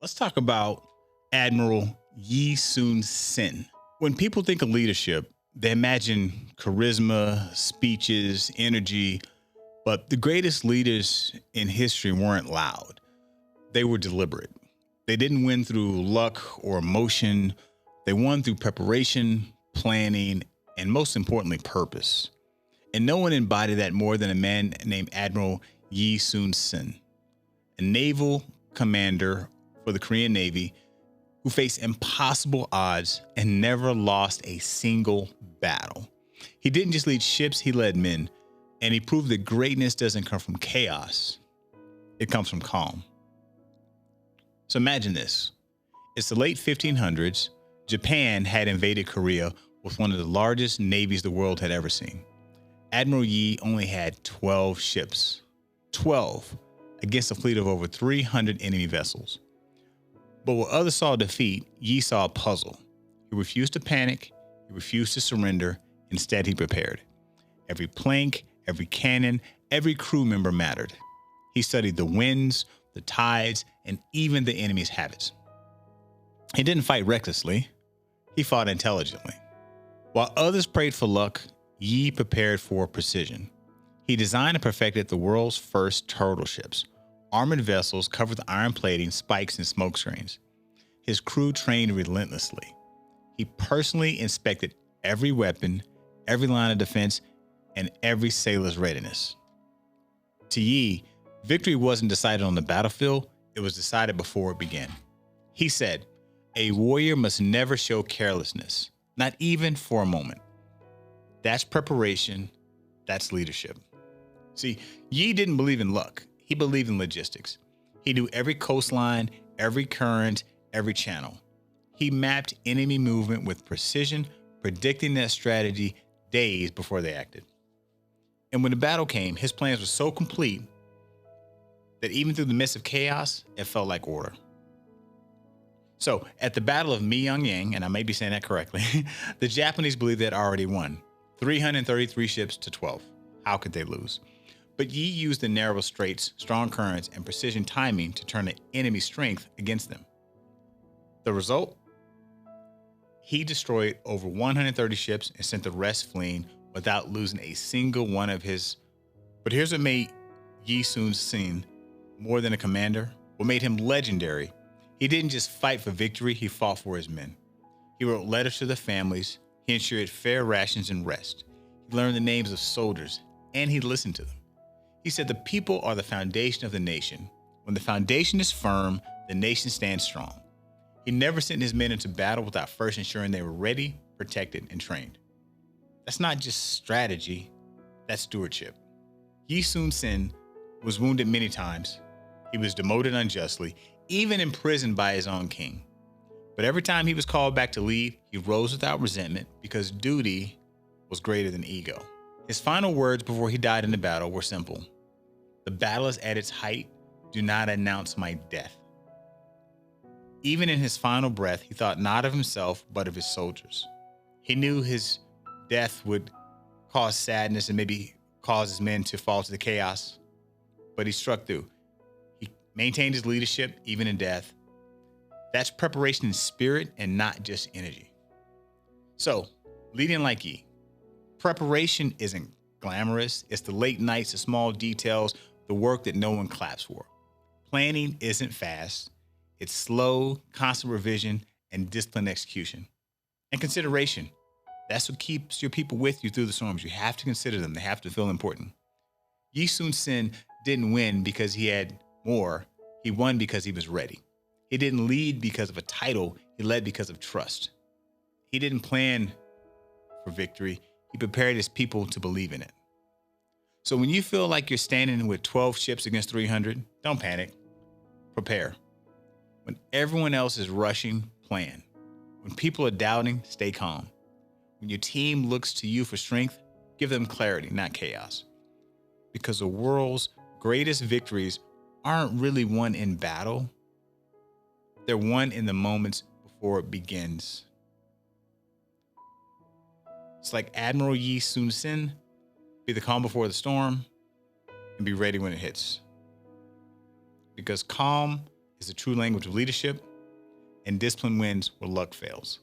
Let's talk about Admiral Yi Sun Sin. When people think of leadership, they imagine charisma, speeches, energy, but the greatest leaders in history weren't loud. They were deliberate. They didn't win through luck or emotion. They won through preparation, planning, and most importantly, purpose. And no one embodied that more than a man named Admiral Yi Sun Sin, a naval commander for the Korean Navy who faced impossible odds and never lost a single battle. He didn't just lead ships, he led men, and he proved that greatness doesn't come from chaos, it comes from calm. So imagine this. It's the late 1500s. Japan had invaded Korea with one of the largest navies the world had ever seen. Admiral Yi only had 12 ships. 12 against a fleet of over 300 enemy vessels. But while others saw defeat, Yi saw a puzzle. He refused to panic. He refused to surrender. Instead, he prepared. Every plank, every cannon, every crew member mattered. He studied the winds, the tides, and even the enemy's habits. He didn't fight recklessly. He fought intelligently. While others prayed for luck, Yi prepared for precision. He designed and perfected the world's first turtle ships, armored vessels covered with iron plating, spikes, and smoke screens. His crew trained relentlessly. He personally inspected every weapon, every line of defense, and every sailor's readiness. To Yi, victory wasn't decided on the battlefield, it was decided before it began. He said, "A warrior must never show carelessness, not even for a moment." That's preparation, that's leadership. See, Yi didn't believe in luck. He believed in logistics. He knew every coastline, every current, every channel. He mapped enemy movement with precision, predicting that strategy days before they acted. And when the battle came, his plans were so complete that even through the midst of chaos, it felt like order. So at the Battle of Myeongnyang, and I may be saying that correctly, the Japanese believed they had already won. 333 ships to 12. How could they lose? But Yi used the narrow straits, strong currents, and precision timing to turn the enemy's strength against them. The result? He destroyed over 130 ships and sent the rest fleeing without losing a single one of his. But here's what made Yi Sun Sin more than a commander, what made him legendary. He didn't just fight for victory, he fought for his men. He wrote letters to the families, he ensured fair rations and rest. He learned the names of soldiers, and he listened to them. He said the people are the foundation of the nation. When the foundation is firm, the nation stands strong. He never sent his men into battle without first ensuring they were ready, protected, and trained. That's not just strategy, that's stewardship. Yi Sun Sin was wounded many times. He was demoted unjustly, even imprisoned by his own king. But every time he was called back to lead, he rose without resentment because duty was greater than ego. His final words before he died in the battle were simple. "The battle is at its height. Do not announce my death." Even in his final breath, he thought not of himself, but of his soldiers. He knew his death would cause sadness and maybe cause his men to fall to the chaos, but he struck through. He maintained his leadership even in death. That's preparation in spirit and not just energy. So, leading like Yi. Preparation isn't glamorous. It's the late nights, the small details, the work that no one claps for. Planning isn't fast. It's slow, constant revision, and disciplined execution. And consideration. That's what keeps your people with you through the storms. You have to consider them. They have to feel important. Yi Sun Sin didn't win because he had more. He won because he was ready. He didn't lead because of a title. He led because of trust. He didn't plan for victory. He prepared his people to believe in it. So when you feel like you're standing with 12 ships against 300, don't panic. Prepare. When everyone else is rushing, plan. When people are doubting, stay calm. When your team looks to you for strength, give them clarity, not chaos. Because the world's greatest victories aren't really won in battle. They're won in the moments before it begins. It's like Admiral Yi Sun Sin, be the calm before the storm and be ready when it hits. Because calm is the true language of leadership, and discipline wins where luck fails.